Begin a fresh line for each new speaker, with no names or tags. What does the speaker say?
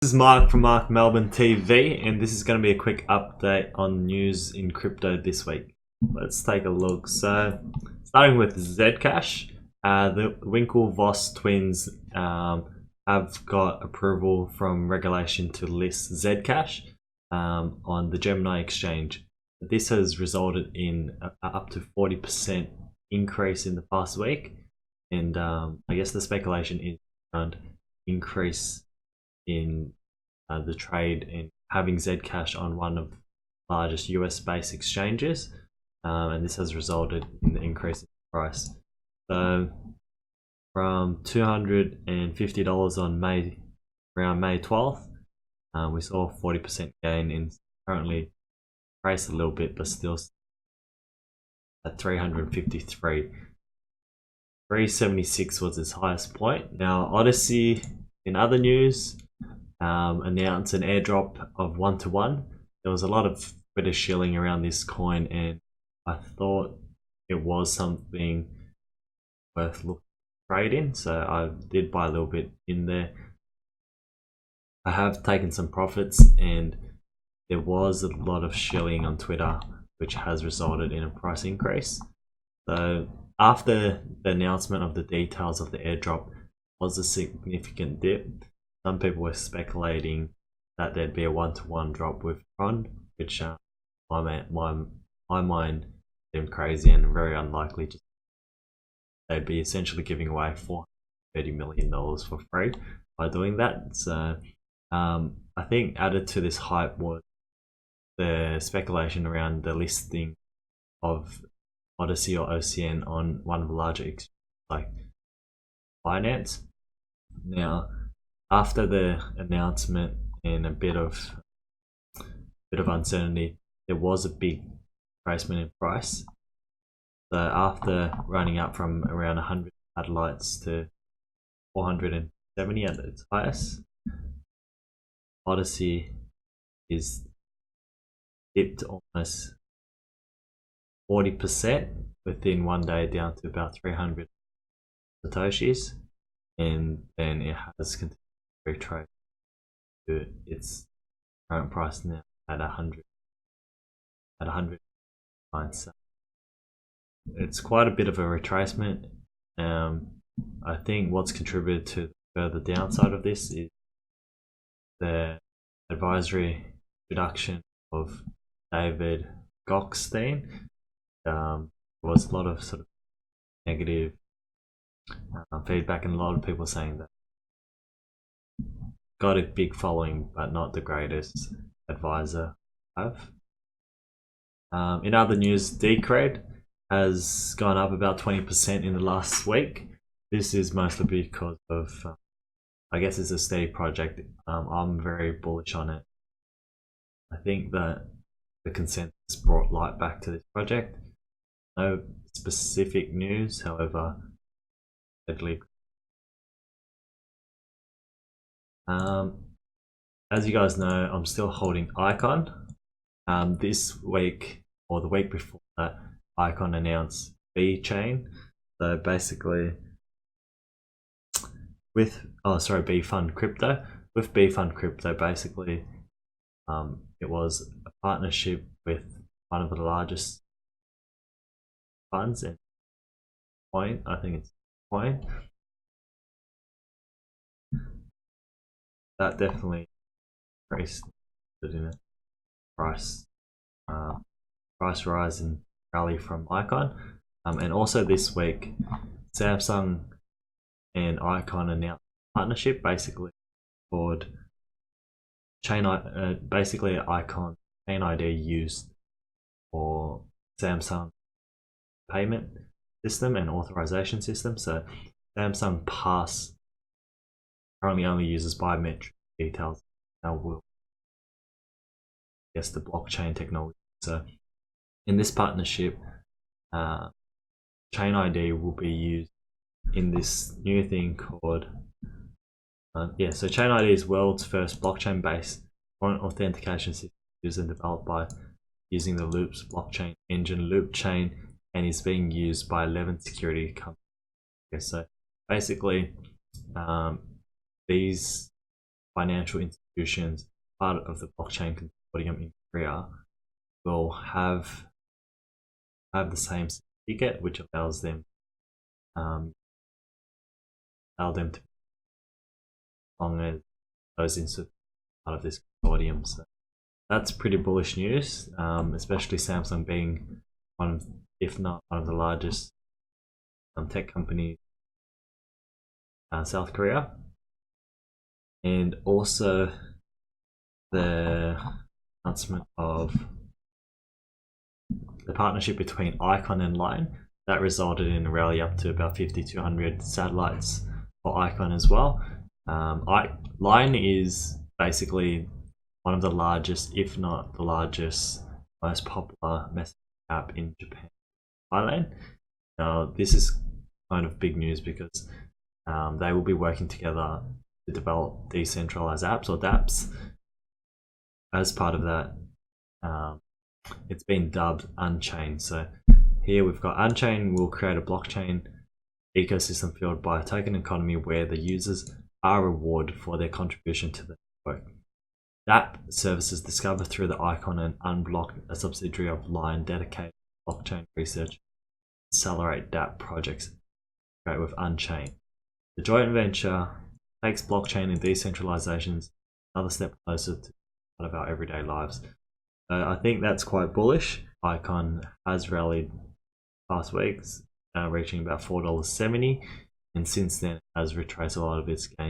This is Mark from Mark Melbourne TV, and this is going to be a quick update on news in crypto this week. Let's take a look. So, starting with Zcash, the Winklevoss twins have got approval from regulation to list Zcash on the Gemini exchange. This has resulted in up to 40% increase in the past week, and I guess the speculation is around increase in the trade and having Zcash on one of the largest US-based exchanges, and this has resulted in the increase in price. So from $250 on around May 12th, we saw a 40% gain in currently priced a little bit, but still at 353. 376 was its highest point. Now Odyssey, in other news, announced an airdrop of 1-to-1. There was a lot of British shilling around this coin, and I thought it was something worth looking to trade in, so I did buy a little bit in there. I have taken some profits, and there was a lot of shilling on Twitter, which has resulted in a price increase. So after the announcement of the details of the airdrop was a significant dip. Some people were speculating that there'd be a 1-to-1 drop with Tron, which my mind seemed crazy and very unlikely. They'd be essentially giving away $430 million for free by doing that. So I think added to this hype was the speculation around the listing of Odyssey or OCN on one of the larger exchanges like Binance. Now, after the announcement and a bit of uncertainty, there was a big retracement in price. So after running up from around 100 satellites to 470 at its highest, Odyssey is dipped almost 40% within 1 day, down to about 300 satoshis, and then it has continued to retrace to its current price now at 100. So it's quite a bit of a retracement. I think what's contributed to the further downside of this is the advisory reduction of David Gokhshtein. There was a lot of sort of negative feedback, and a lot of people saying that got a big following but not the greatest advisor have. In other news, Decred has gone up about 20% in the last week. This is mostly because of I guess it's a steady project. I'm very bullish on it. I think that the consensus brought light back to this project. No specific news, however, deadly. As you guys know, I'm still holding Icon. This week, or the week before that, Icon announced B Chain. So basically, with B Fund Crypto. With B Fund Crypto, basically, it was a partnership with one of the largest funds in Coin. I think it's Coin. That definitely increased in a price rise and rally from Icon. And also this week, Samsung and Icon announced a partnership, basically called basically Icon Chain ID used for Samsung payment system and authorization system. So Samsung Pass currently only uses biometric details. Now will the blockchain technology. So in this partnership, Chain ID will be used in this new thing called so Chain ID is world's first blockchain-based authentication system used and developed by using the Loop's blockchain engine Loop Chain, and is being used by 11 security companies. Okay, so basically, these financial institutions institutions, part of the blockchain consortium in Korea, will have the same certificate, which allows them to as long as those institutions are part of this consortium. So that's pretty bullish news, especially Samsung being one of, if not one of the largest tech companies in South Korea. And also the announcement of the partnership between Icon and Line that resulted in a rally up to about 5,200 satellites for Icon as well. Line is basically one of the largest, if not the largest, most popular messaging app in Japan, Thailand. Now, this is kind of big news because they will be working together to develop decentralized apps, or dApps. As part of that, it's been dubbed Unchained. So here we've got Unchained will create a blockchain ecosystem fueled by a token economy where the users are rewarded for their contribution to the network. dApp services discovered through the Icon and Unblock, a subsidiary of Line dedicated to blockchain research, accelerate dApp projects with Unchained. The joint venture takes blockchain and decentralizations another step closer to part of our everyday lives. So I think that's quite bullish. Icon has rallied past weeks, reaching about $4.70, and since then has retraced a lot of its gains